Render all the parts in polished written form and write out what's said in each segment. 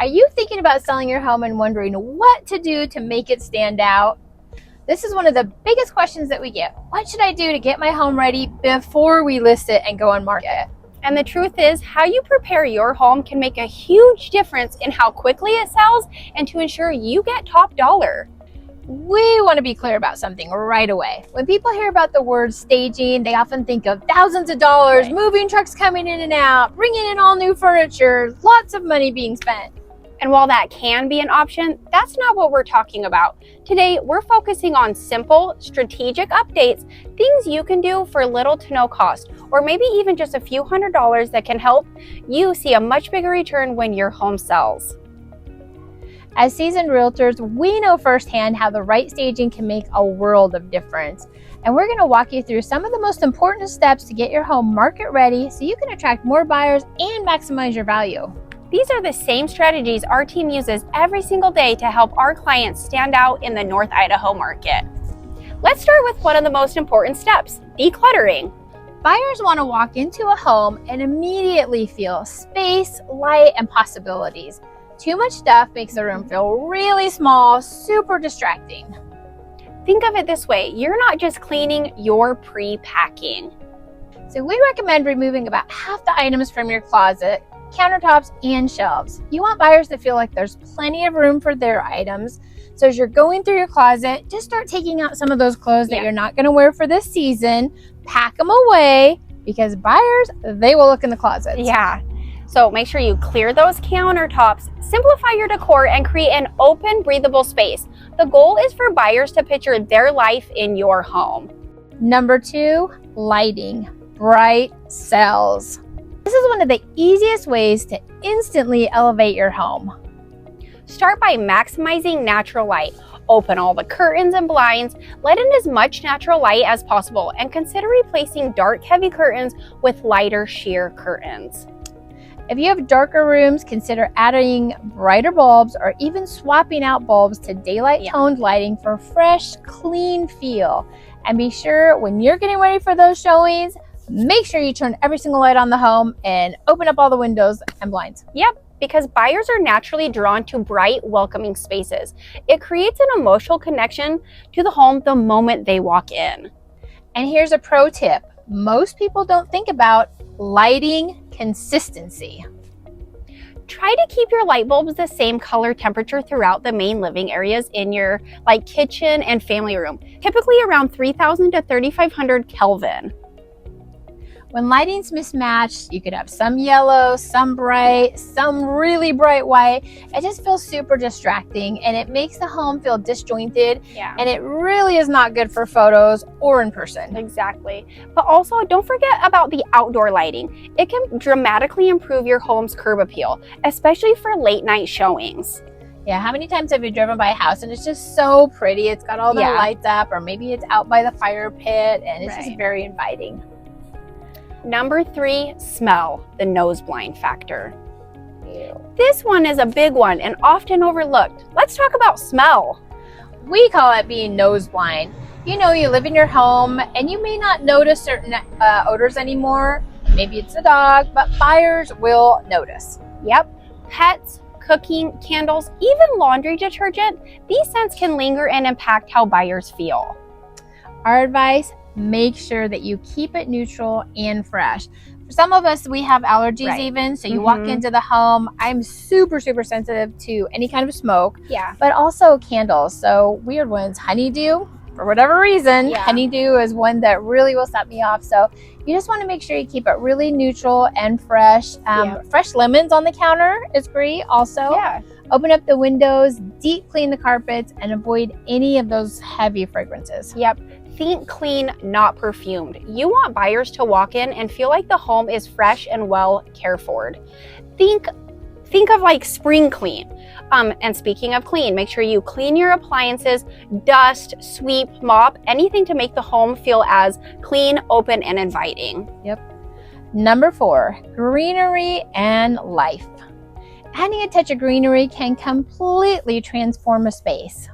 Are you thinking about selling your home and wondering what to do to make it stand out? This is one of the biggest questions that we get. What should I do to get my home ready before we list it and go on market? And the truth is, how you prepare your home can make a huge difference in how quickly it sells and to ensure you get top dollar. We want to be clear about something right away. When people hear about the word staging, they often think of thousands of dollars, Right. moving trucks coming in and out, bringing in all new furniture, lots of money being spent. And while that can be an option, that's not what we're talking about. Today, we're focusing on simple, strategic updates, things you can do for little to no cost, or maybe even just a few $100s that can help you see a much bigger return when your home sells. As seasoned realtors, we know firsthand how the right staging can make a world of difference. And we're going to walk you through some of the most important steps to get your home market ready so you can attract more buyers and maximize your value. These are the same strategies our team uses every single day to help our clients stand out in the North Idaho market. Let's start with one of the most important steps, decluttering. Buyers want to walk into a home and immediately feel space, light, and possibilities. Too much stuff makes the room feel really small, super distracting. Think of it this way, you're not just cleaning, you're pre-packing. So we recommend removing about half the items from your closet, countertops, and shelves. You want buyers to feel like there's plenty of room for their items. So as you're going through your closet, just start taking out some of those clothes that you're not going to wear for this season. Pack them away because buyers, they will look in the closets. Yeah. So make sure you clear those countertops, simplify your decor, and create an open, breathable space. The goal is for buyers to picture their life in your home. Number 2, lighting. Bright sells. This is one of the easiest ways to instantly elevate your home. Start by maximizing natural light. Open all the curtains and blinds, let in as much natural light as possible, and consider replacing dark, heavy curtains with lighter, sheer curtains. If you have darker rooms, consider adding brighter bulbs or even swapping out bulbs to daylight toned lighting for a fresh, clean feel. And be sure when you're getting ready for those showings, make sure you turn every single light on the home and open up all the windows and blinds. Yep, because buyers are naturally drawn to bright, welcoming spaces. It creates an emotional connection to the home the moment they walk in. And here's a pro tip. Most people don't think about lighting consistency. Try to keep your light bulbs the same color temperature throughout the main living areas in your kitchen and family room, typically around 3,000 to 3,500 Kelvin. When lighting's mismatched, you could have some yellow, some bright, some really bright white. It just feels super distracting and it makes the home feel disjointed. Yeah. And it really is not good for photos or in person. Exactly. But also don't forget about the outdoor lighting. It can dramatically improve your home's curb appeal, especially for late night showings. Yeah, how many times have you driven by a house and it's just so pretty? It's got all the lights up, or maybe it's out by the fire pit and it's just very inviting. Number 3, smell, the nose blind factor. This one is a big one and often overlooked. Let's talk about smell. We call it being nose blind. You know, you live in your home and you may not notice certain odors anymore. Maybe it's a dog, but buyers will notice. Yep, pets, cooking, candles, even laundry detergent, these scents can linger and impact how buyers feel. Our advice, make sure that you keep it neutral and fresh. For some of us, we have allergies even, so you walk into the home. I'm super sensitive to any kind of smoke, but also candles. So weird ones, honeydew, for whatever reason, honeydew is one that really will set me off. So you just want to make sure you keep it really neutral and fresh. Fresh lemons on the counter is great also. Open up the windows, deep clean the carpets, and avoid any of those heavy fragrances. Yep. Think clean, not perfumed. You want buyers to walk in and feel like the home is fresh and well cared for. Think of like spring clean. And speaking of clean, make sure you clean your appliances, dust, sweep, mop, anything to make the home feel as clean, open, and inviting. Yep. Number 4, greenery and life. Adding a touch of greenery can completely transform a space.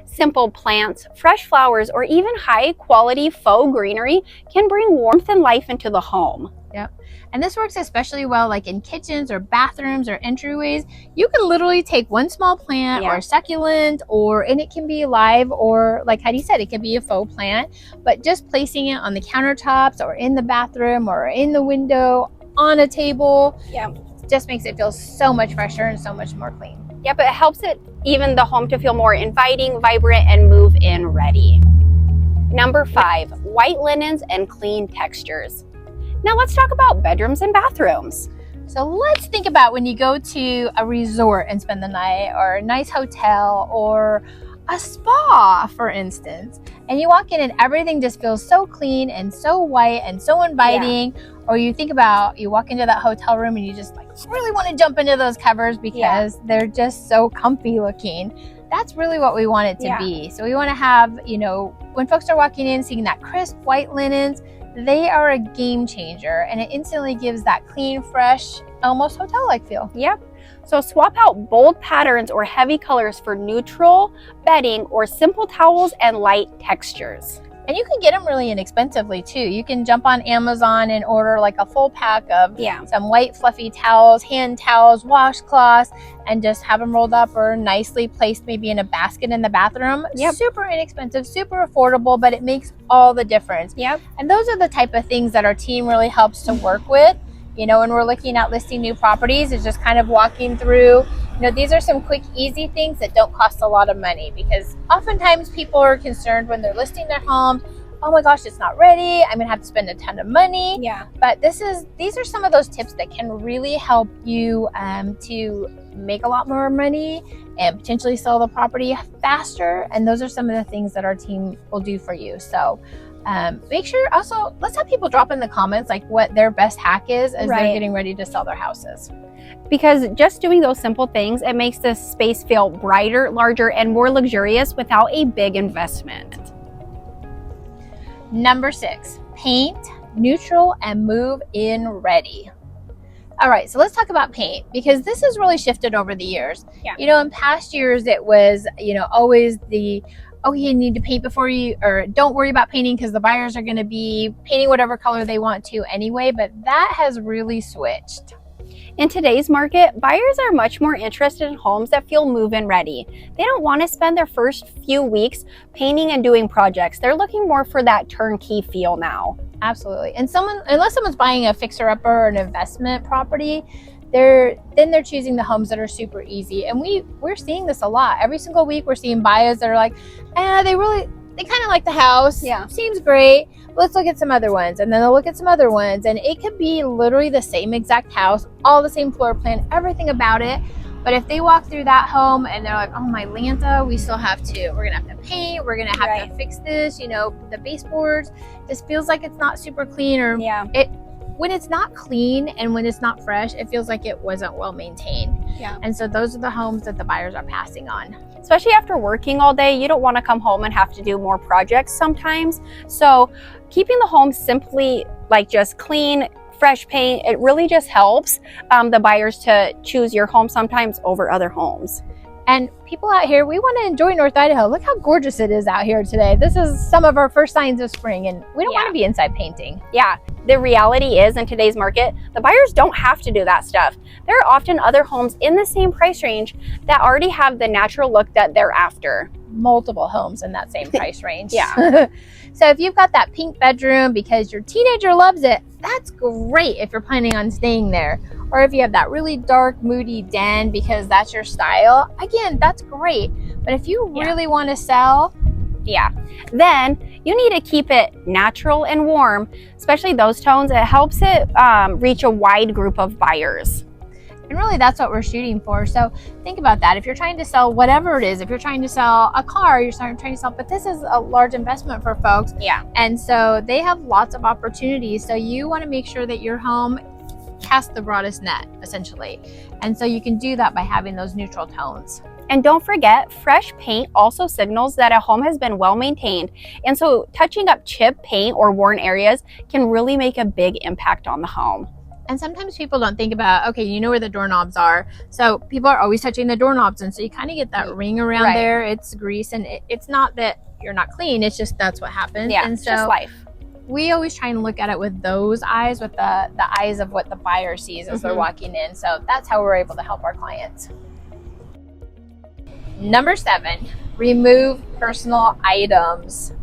Simple plants, fresh flowers, or even high-quality faux greenery can bring warmth and life into the home. Yep. And this works especially well like in kitchens or bathrooms or entryways. You can literally take one small plant or a succulent, and it can be live, or like Heidi said, it could be a faux plant, but just placing it on the countertops or in the bathroom or in the window, on a table, just makes it feel so much fresher and so much more clean. Yeah, but it helps even the home to feel more inviting, vibrant, and move-in ready. Number 5, white linens and clean textures. Now let's talk about bedrooms and bathrooms. So let's think about when you go to a resort and spend the night, or a nice hotel, or a spa, for instance, and you walk in and everything just feels so clean and so white and so inviting. Or you think about, you walk into that hotel room and you just like really want to jump into those covers because they're just so comfy looking. That's really what we want it to be. So we want to have, you know, when folks are walking in, seeing that crisp white linens, they are a game changer, and it instantly gives that clean, fresh, almost hotel-like feel. Yep. So swap out bold patterns or heavy colors for neutral bedding or simple towels and light textures. And you can get them really inexpensively too. You can jump on Amazon and order like a full pack of some white fluffy towels, hand towels, washcloths, and just have them rolled up or nicely placed maybe in a basket in the bathroom. Super inexpensive, super affordable, but it makes all the difference. And those are the type of things that our team really helps to work with. You know, when we're looking at listing new properties, it's just kind of walking through, you know, these are some quick, easy things that don't cost a lot of money, because oftentimes people are concerned when they're listing their homes, oh my gosh, it's not ready, I'm gonna have to spend a ton of money. But these are some of those tips that can really help you to make a lot more money and potentially sell the property faster. And those are some of the things that our team will do for you. So make sure also, let's have people drop in the comments like what their best hack is as they're getting ready to sell their houses. Because just doing those simple things, it makes the space feel brighter, larger, and more luxurious without a big investment. Number 6, paint, neutral, and move in ready. All right, so let's talk about paint, because this has really shifted over the years. You know, in past years, it was, you know, always the, oh, you need to paint before you, or don't worry about painting because the buyers are going to be painting whatever color they want to anyway, but that has really switched. In today's market, buyers are much more interested in homes that feel move-in ready. They don't want to spend their first few weeks painting and doing projects. They're looking more for that turnkey feel now. Absolutely. And unless someone's buying a fixer-upper or an investment property, they're choosing the homes that are super easy. And we're seeing this a lot. Every single week we're seeing buyers that are like, they kind of like the house. Seems great. Let's look at some other ones. And then they'll look at some other ones. And it could be literally the same exact house, all the same floor plan, everything about it. But if they walk through that home and they're like, oh, my Lanta, we're going to have to paint. We're going to have to fix this, you know, the baseboards. This feels like it's not super clean, or when it's not clean and when it's not fresh, it feels like it wasn't well maintained. And so those are the homes that the buyers are passing on. Especially after working all day, you don't want to come home and have to do more projects sometimes. So keeping the home simply like just clean, fresh paint, it really just helps the buyers to choose your home sometimes over other homes. And people out here, we want to enjoy North Idaho. Look how gorgeous it is out here today. This is some of our first signs of spring, and we don't want to be inside painting. The reality is, in today's market, the buyers don't have to do that stuff. There are often other homes in the same price range that already have the natural look that they're after. Multiple homes in that same price range. So if you've got that pink bedroom because your teenager loves it, that's great if you're planning on staying there. Or if you have that really dark, moody den because that's your style, again, that's great. But if you really want to sell, then you need to keep it natural and warm, especially those tones. It helps it reach a wide group of buyers. And really, that's what we're shooting for. So think about that. If you're trying to sell whatever it is, if you're trying to sell a car, you're trying to sell, but this is a large investment for folks. And so they have lots of opportunities. So you want to make sure that your home casts the broadest net, essentially. And so you can do that by having those neutral tones. And don't forget, fresh paint also signals that a home has been well maintained. And so touching up chipped paint or worn areas can really make a big impact on the home. And sometimes people don't think about, okay, you know where the doorknobs are. So people are always touching the doorknobs. And so you kind of get that ring around there. It's grease, and it's not that you're not clean. It's just that's what happens. And so, just life. we always try and look at it with those eyes, with the eyes of what the buyer sees as they're walking in. So that's how we're able to help our clients. Number 7, remove personal items.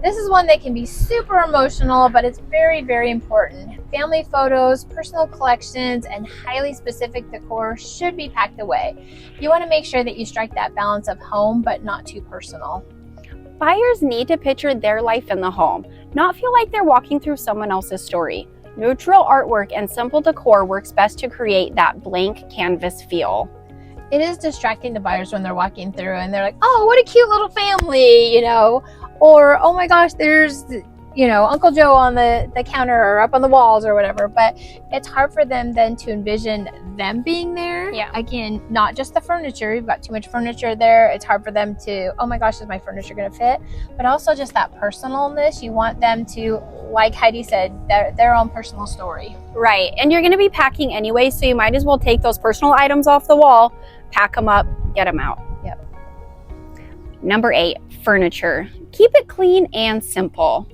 This is one that can be super emotional, but it's very, very important. Family photos, personal collections, and highly specific decor should be packed away. You want to make sure that you strike that balance of home, but not too personal. Buyers need to picture their life in the home, not feel like they're walking through someone else's story. Neutral artwork and simple decor works best to create that blank canvas feel. It is distracting to buyers when they're walking through and they're like, oh, what a cute little family, you know, or oh my gosh, there's, you know, Uncle Joe on the counter or up on the walls or whatever. But it's hard for them then to envision them being there. Yeah. Again, not just the furniture. You've got too much furniture there. It's hard for them to, oh my gosh, is my furniture going to fit? But also just that personalness. You want them to, like Heidi said, their own personal story. Right. And you're going to be packing anyway, so you might as well take those personal items off the wall, pack them up, get them out. Yep. Number 8, furniture. Keep it clean and simple.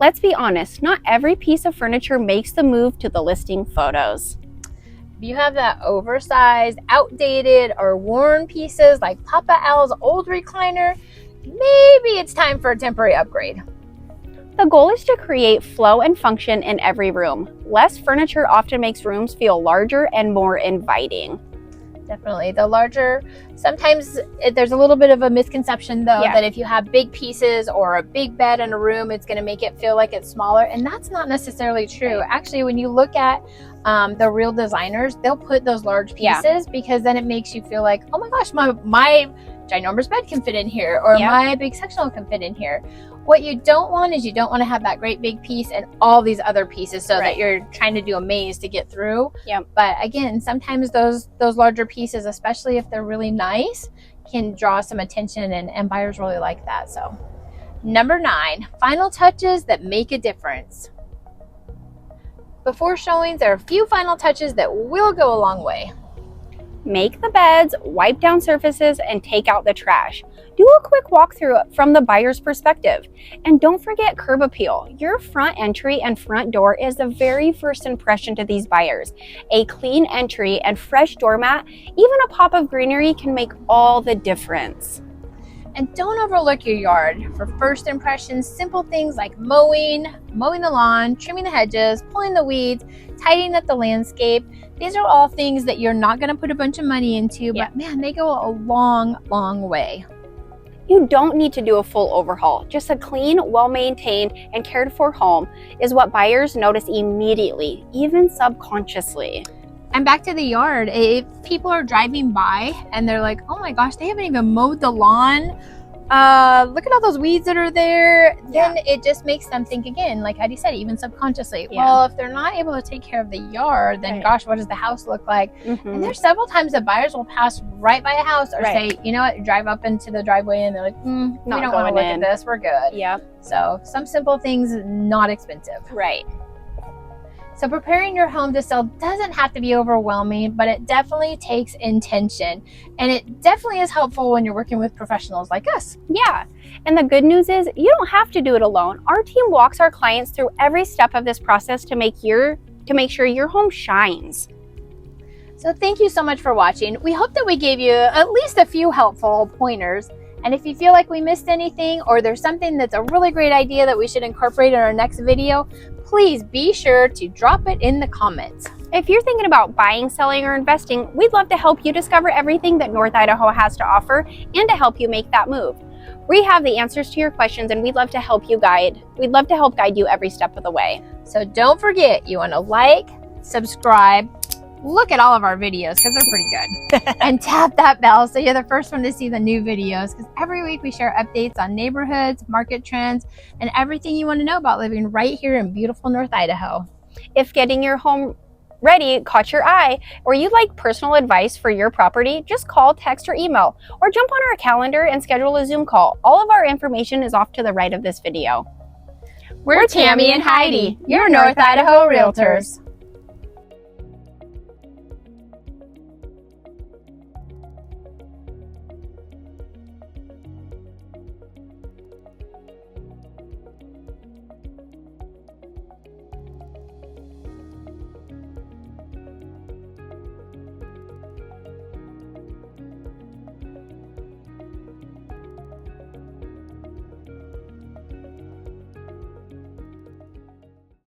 Let's be honest, not every piece of furniture makes the move to the listing photos. If you have that oversized, outdated, or worn pieces like Papa Al's old recliner, maybe it's time for a temporary upgrade. The goal is to create flow and function in every room. Less furniture often makes rooms feel larger and more inviting. Definitely. The larger, sometimes there's a little bit of a misconception though, that if you have big pieces or a big bed in a room, it's going to make it feel like it's smaller. And that's not necessarily true. Actually, when you look at the real designers, they'll put those large pieces because then it makes you feel like, oh my gosh, my ginormous bed can fit in here, or my big sectional can fit in here. What you don't want is you don't want to have that great big piece and all these other pieces so that you're trying to do a maze to get through. But again, sometimes those larger pieces, especially if they're really nice, can draw some attention, and buyers really like that. So number 9, final touches that make a difference. Before showings, there are a few final touches that will go a long way. Make the beds, wipe down surfaces, and take out the trash. Do a quick walkthrough from the buyer's perspective. And don't forget curb appeal. Your front entry and front door is the very first impression to these buyers. A clean entry and fresh doormat, even a pop of greenery, can make all the difference. And don't overlook your yard. For first impressions, simple things like mowing the lawn, trimming the hedges, pulling the weeds, tidying up the landscape. These are all things that you're not going to put a bunch of money into, but man, they go a long, long way. You don't need to do a full overhaul. Just a clean, well-maintained, and cared for home is what buyers notice immediately, even subconsciously. And back to the yard, if people are driving by and they're like, oh my gosh, they haven't even mowed the lawn. Look at all those weeds that are there. Then it just makes them think again, like Heidi said, even subconsciously. Well, if they're not able to take care of the yard, then gosh, what does the house look like? And there's several times that buyers will pass right by a house or say, you know what, drive up into the driveway and they're like, we don't want to look at this, we're good. So some simple things, not expensive. So preparing your home to sell doesn't have to be overwhelming, but it definitely takes intention. And it definitely is helpful when you're working with professionals like us. And the good news is you don't have to do it alone. Our team walks our clients through every step of this process to make sure your home shines. So thank you so much for watching. We hope that we gave you at least a few helpful pointers. And if you feel like we missed anything, or there's something that's a really great idea that we should incorporate in our next video, please be sure to drop it in the comments. If you're thinking about buying, selling, or investing, we'd love to help you discover everything that North Idaho has to offer and to help you make that move. We have the answers to your questions, and we'd love to help guide you every step of the way. So don't forget, you want to like, subscribe, look at all of our videos because they're pretty good, and tap that bell so you're the first one to see the new videos, because every week we share updates on neighborhoods, market trends, and everything you want to know about living right here in beautiful North Idaho. If getting your home ready caught your eye, or you'd like personal advice for your property, just call, text, or email, or jump on our calendar and schedule a Zoom call. All of our information is off to the right of this video. We're Tammy and Heidi, your North Idaho Realtors.